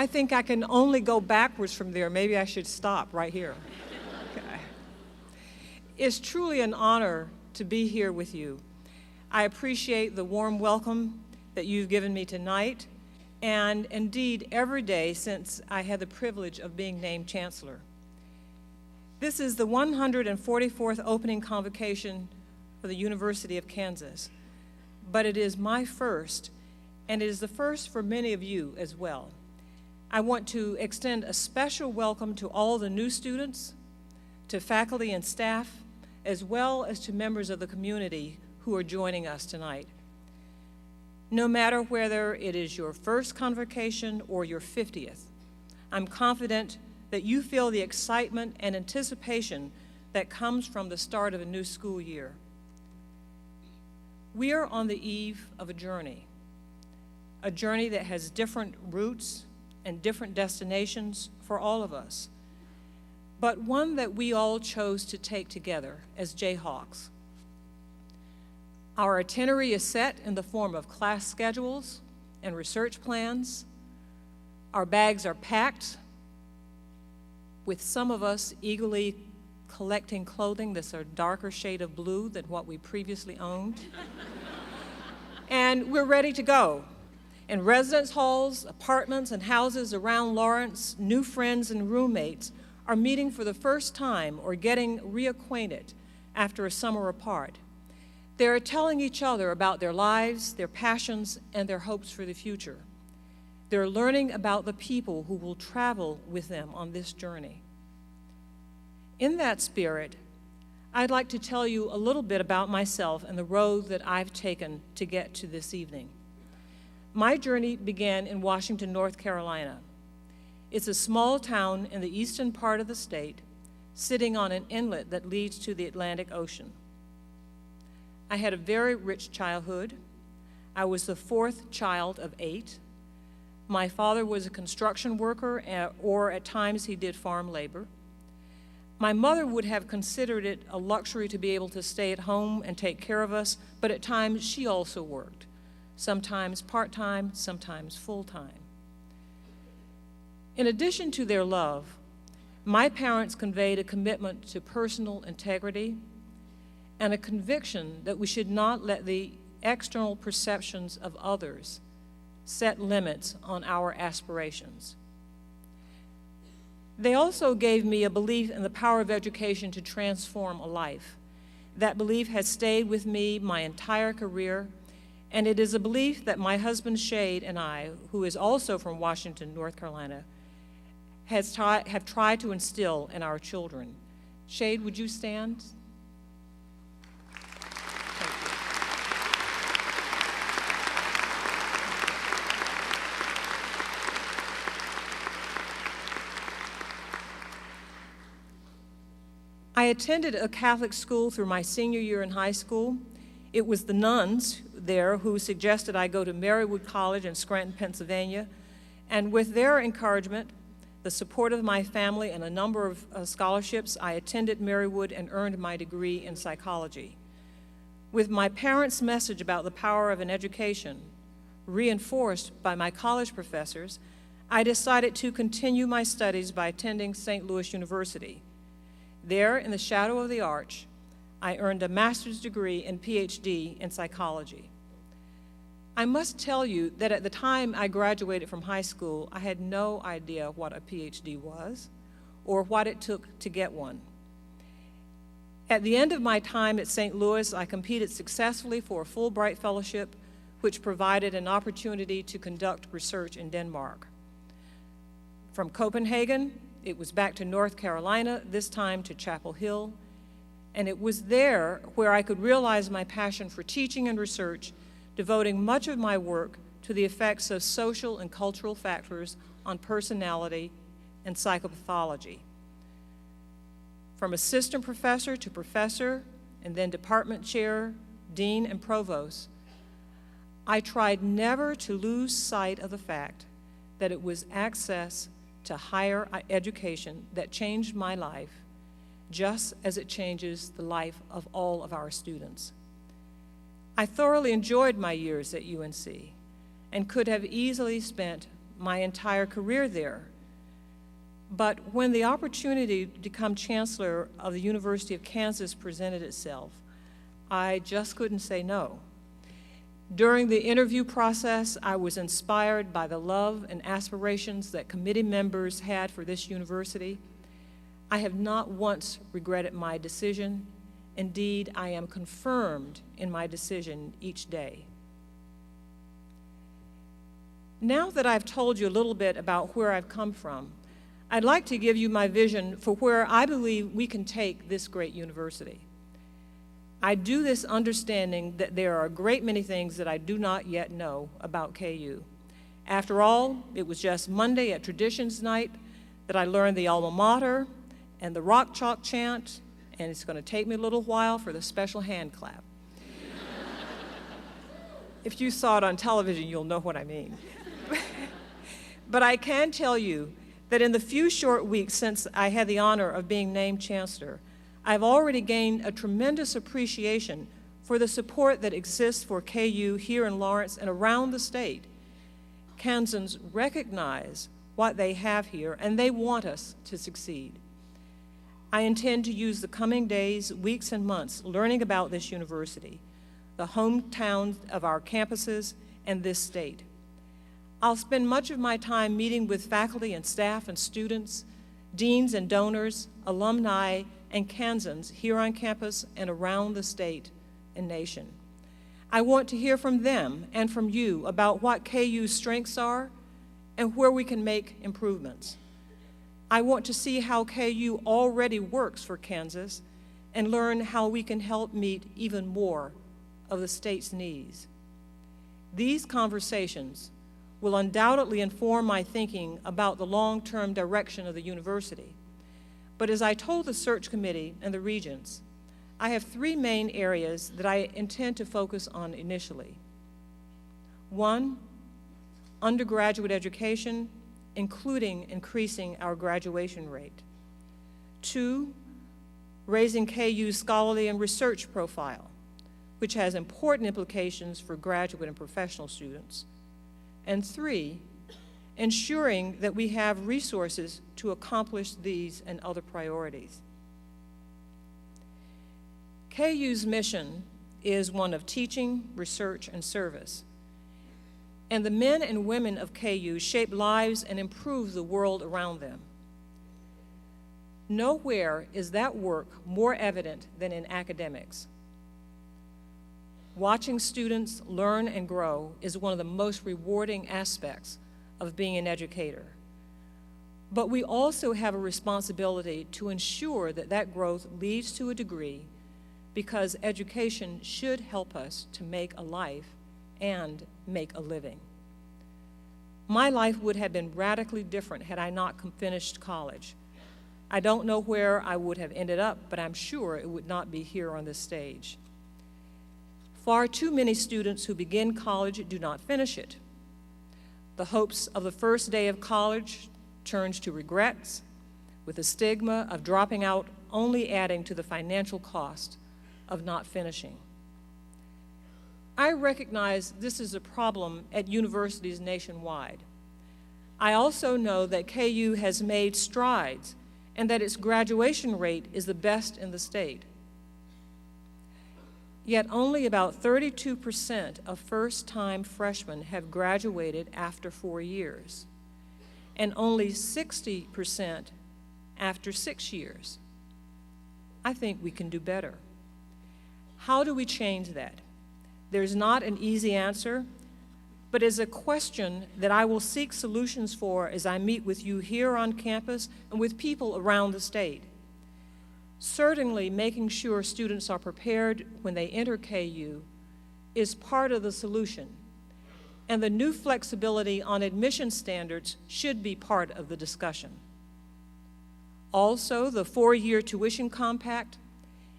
I think I can only go backwards from there. Maybe I should stop right here. Okay. It's truly an honor to be here with you. I appreciate the warm welcome that you've given me tonight, and indeed every day since I had the privilege of being named Chancellor. This is the 144th Opening Convocation for the University of Kansas, but it is my first, and it is the first for many of you as well. I want to extend a special welcome to all the new students, to faculty and staff, as well as to members of the community who are joining us tonight. No matter whether it is your first convocation or your 50th, I'm confident that you feel the excitement and anticipation that comes from the start of a new school year. We are on the eve of a journey that has different routes and different destinations for all of us, but one that we all chose to take together as Jayhawks. Our itinerary is set in the form of class schedules and research plans. Our bags are packed, with some of us eagerly collecting clothing that's a darker shade of blue than what we previously owned. And we're ready to go. In residence halls, apartments, and houses around Lawrence, new friends and roommates are meeting for the first time or getting reacquainted after a summer apart. They are telling each other about their lives, their passions, and their hopes for the future. They're learning about the people who will travel with them on this journey. In that spirit, I'd like to tell you a little bit about myself and the road that I've taken to get to this evening. My journey began in Washington, North Carolina. It's a small town in the eastern part of the state, sitting on an inlet that leads to the Atlantic Ocean. I had a very rich childhood. I was the fourth child of 8. My father was a construction worker, or at times he did farm labor. My mother would have considered it a luxury to be able to stay at home and take care of us, but at times she also worked, sometimes part-time, sometimes full-time. In addition to their love, my parents conveyed a commitment to personal integrity and a conviction that we should not let the external perceptions of others set limits on our aspirations. They also gave me a belief in the power of education to transform a life. That belief has stayed with me my entire career, and it is a belief that my husband Shade and I, who is also from Washington, North Carolina, have tried to instill in our children. Shade, would you stand? I attended a Catholic school through my senior year in high school. It was the nuns there who suggested I go to Marywood College in Scranton, Pennsylvania, and with their encouragement, the support of my family, and a number of scholarships, I attended Marywood and earned my degree in psychology. With my parents' message about the power of an education, reinforced by my college professors, I decided to continue my studies by attending St. Louis University. There, in the shadow of the arch, I earned a master's degree and PhD in psychology. I must tell you that at the time I graduated from high school, I had no idea what a PhD was or what it took to get one. At the end of my time at St. Louis, I competed successfully for a Fulbright Fellowship, which provided an opportunity to conduct research in Denmark. From Copenhagen, it was back to North Carolina, this time to Chapel Hill, and it was there where I could realize my passion for teaching and research, devoting much of my work to the effects of social and cultural factors on personality and psychopathology. From assistant professor to professor, and then department chair, dean, and provost, I tried never to lose sight of the fact that it was access to higher education that changed my life, just as it changes the life of all of our students. I thoroughly enjoyed my years at UNC and could have easily spent my entire career there. But when the opportunity to become Chancellor of the University of Kansas presented itself, I just couldn't say no. During the interview process, I was inspired by the love and aspirations that committee members had for this university. I have not once regretted my decision. Indeed, I am confirmed in my decision each day. Now that I've told you a little bit about where I've come from, I'd like to give you my vision for where I believe we can take this great university. I do this understanding that there are a great many things that I do not yet know about KU. After all, it was just Monday at Traditions Night that I learned the alma mater and the rock chalk chant, and it's going to take me a little while for the special hand clap. If you saw it on television, you'll know what I mean. But I can tell you that in the few short weeks since I had the honor of being named Chancellor, I've already gained a tremendous appreciation for the support that exists for KU here in Lawrence and around the state. Kansans recognize what they have here, and they want us to succeed. I intend to use the coming days, weeks, and months learning about this university, the hometowns of our campuses, and this state. I'll spend much of my time meeting with faculty and staff and students, deans and donors, alumni, and Kansans here on campus and around the state and nation. I want to hear from them and from you about what KU's strengths are and where we can make improvements. I want to see how KU already works for Kansas and learn how we can help meet even more of the state's needs. These conversations will undoubtedly inform my thinking about the long-term direction of the university. But as I told the search committee and the regents, I have three main areas that I intend to focus on initially. One, undergraduate education, including increasing our graduation rate. Two, raising KU's scholarly and research profile, which has important implications for graduate and professional students. And three, ensuring that we have resources to accomplish these and other priorities. KU's mission is one of teaching, research, and service. And the men and women of KU shape lives and improve the world around them. Nowhere is that work more evident than in academics. Watching students learn and grow is one of the most rewarding aspects of being an educator. But we also have a responsibility to ensure that that growth leads to a degree, because education should help us to make a life and make a living. My life would have been radically different had I not finished college. I don't know where I would have ended up, but I'm sure it would not be here on this stage. Far too many students who begin college do not finish it. The hopes of the first day of college turns to regrets, with the stigma of dropping out only adding to the financial cost of not finishing. I recognize this is a problem at universities nationwide. I also know that KU has made strides and that its graduation rate is the best in the state. Yet only about 32% of first-time freshmen have graduated after 4 years, and only 60% after 6 years. I think we can do better. How do we change that? There's not an easy answer, but is a question that I will seek solutions for as I meet with you here on campus and with people around the state. Certainly, making sure students are prepared when they enter KU is part of the solution, and the new flexibility on admission standards should be part of the discussion. Also, the 4-year tuition compact,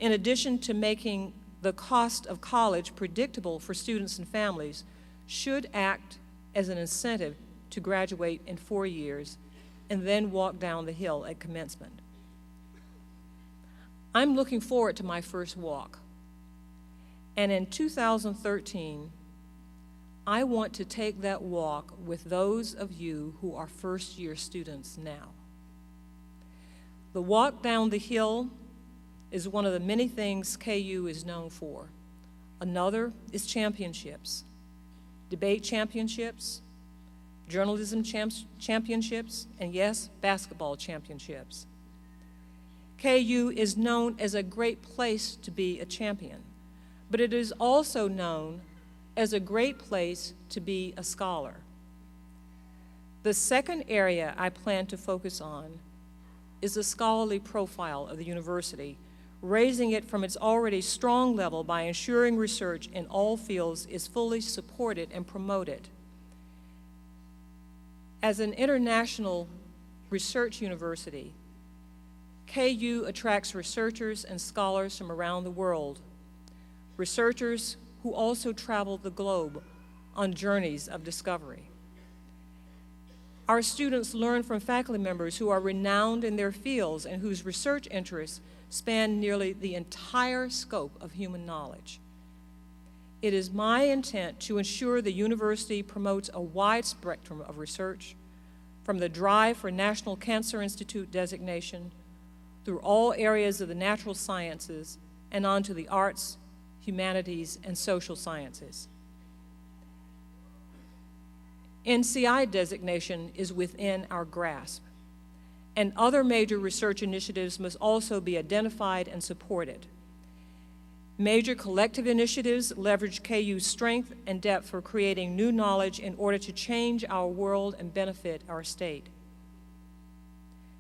in addition to making the cost of college predictable for students and families, should act as an incentive to graduate in 4 years and then walk down the hill at commencement. I'm looking forward to my first walk. And in 2013, I want to take that walk with those of you who are first-year students now. The walk down the hill is one of the many things KU is known for. Another is championships, debate championships, journalism championships, and yes, basketball championships. KU is known as a great place to be a champion, but it is also known as a great place to be a scholar. The second area I plan to focus on is the scholarly profile of the university, raising it from its already strong level by ensuring research in all fields is fully supported and promoted. As an international research university, KU attracts researchers and scholars from around the world, researchers who also travel the globe on journeys of discovery. Our students learn from faculty members who are renowned in their fields and whose research interests span nearly the entire scope of human knowledge. It is my intent to ensure the university promotes a wide spectrum of research, from the drive for National Cancer Institute designation through all areas of the natural sciences and on to the arts, humanities, and social sciences. NCI designation is within our grasp, and other major research initiatives must also be identified and supported. Major collective initiatives leverage KU's strength and depth for creating new knowledge in order to change our world and benefit our state.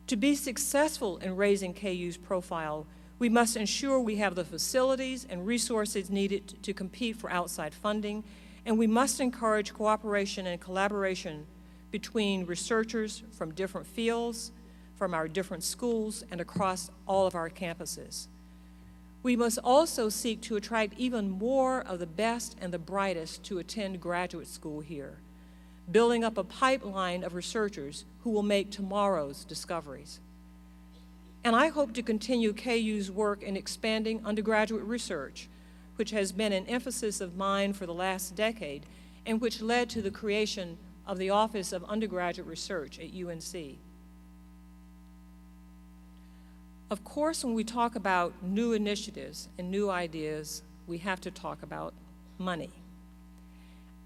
To be successful in raising KU's profile, we must ensure we have the facilities and resources needed to compete for outside funding, and we must encourage cooperation and collaboration between researchers from different fields, from our different schools, and across all of our campuses. We must also seek to attract even more of the best and the brightest to attend graduate school here, building up a pipeline of researchers who will make tomorrow's discoveries. And I hope to continue KU's work in expanding undergraduate research, which has been an emphasis of mine for the last decade and which led to the creation of the Office of Undergraduate Research at UNC. Of course, when we talk about new initiatives and new ideas, we have to talk about money.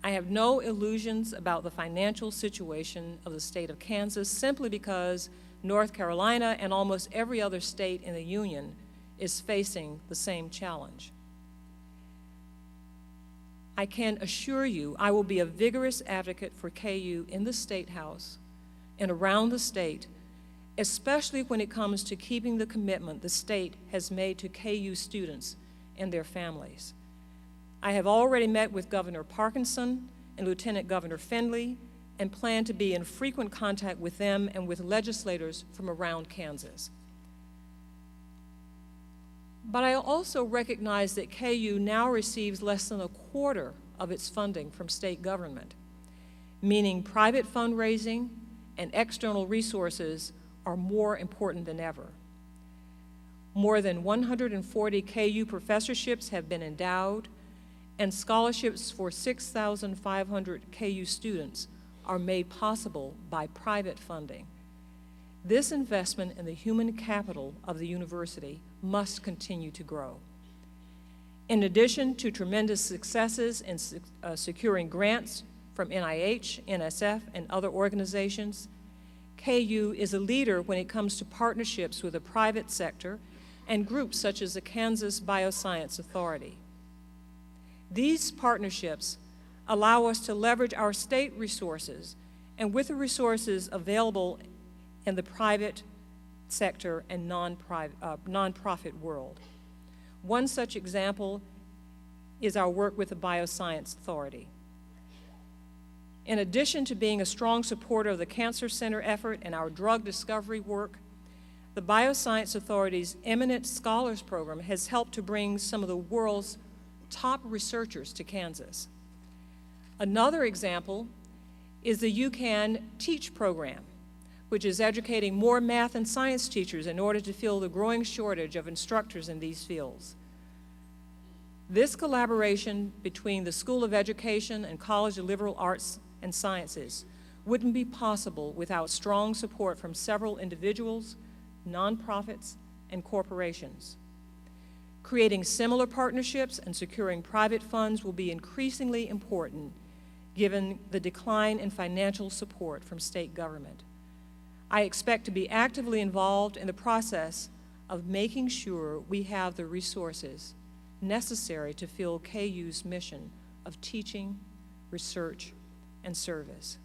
I have no illusions about the financial situation of the state of Kansas simply because North Carolina and almost every other state in the Union is facing the same challenge. I can assure you I will be a vigorous advocate for KU in the State House and around the state, especially when it comes to keeping the commitment the state has made to KU students and their families. I have already met with Governor Parkinson and Lieutenant Governor Findley and plan to be in frequent contact with them and with legislators from around Kansas. But I also recognize that KU now receives less than a quarter of its funding from state government, meaning private fundraising and external resources are more important than ever. More than 140 KU professorships have been endowed, and scholarships for 6,500 KU students are made possible by private funding. This investment in the human capital of the university must continue to grow. In addition to tremendous successes in securing grants from NIH, NSF, and other organizations, KU is a leader when it comes to partnerships with the private sector and groups such as the Kansas Bioscience Authority. These partnerships allow us to leverage our state resources and with the resources available in the private sector and nonprofit world. One such example is our work with the Bioscience Authority. In addition to being a strong supporter of the Cancer Center effort and our drug discovery work, the Bioscience Authority's Eminent Scholars Program has helped to bring some of the world's top researchers to Kansas. Another example is the UCAN Teach program, which is educating more math and science teachers in order to fill the growing shortage of instructors in these fields. This collaboration between the School of Education and College of Liberal Arts and Sciences wouldn't be possible without strong support from several individuals, nonprofits, and corporations. Creating similar partnerships and securing private funds will be increasingly important given the decline in financial support from state government. I expect to be actively involved in the process of making sure we have the resources necessary to fill KU's mission of teaching, research, and service.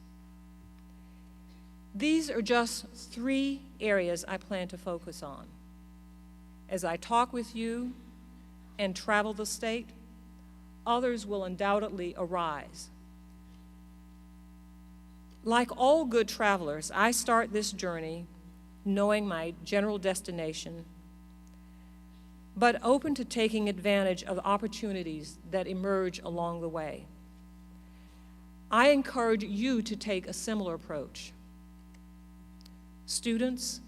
These are just 3 areas I plan to focus on. As I talk with you and travel the state, others will undoubtedly arise. Like all good travelers, I start this journey knowing my general destination, but open to taking advantage of opportunities that emerge along the way. I encourage you to take a similar approach. Students,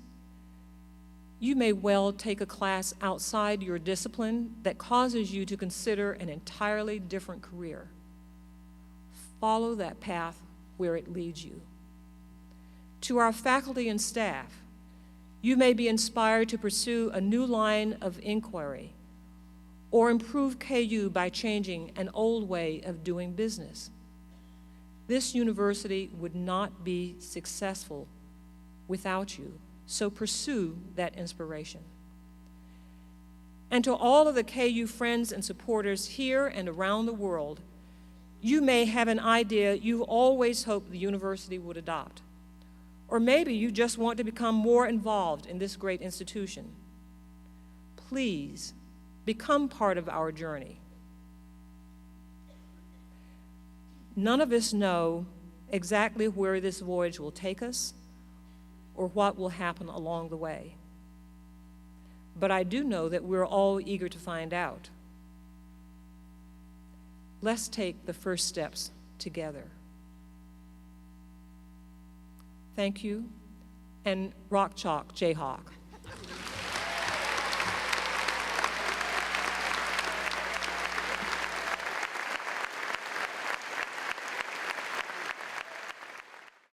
you may well take a class outside your discipline that causes you to consider an entirely different career. Follow that path where it leads you. To our faculty and staff, you may be inspired to pursue a new line of inquiry or improve KU by changing an old way of doing business. This university would not be successful without you, so pursue that inspiration. And to all of the KU friends and supporters here and around the world, you may have an idea you always hoped the university would adopt. Or maybe you just want to become more involved in this great institution. Please become part of our journey. None of us know exactly where this voyage will take us or what will happen along the way. But I do know that we're all eager to find out. Let's take the first steps together. Thank you, and rock chalk, Jayhawk.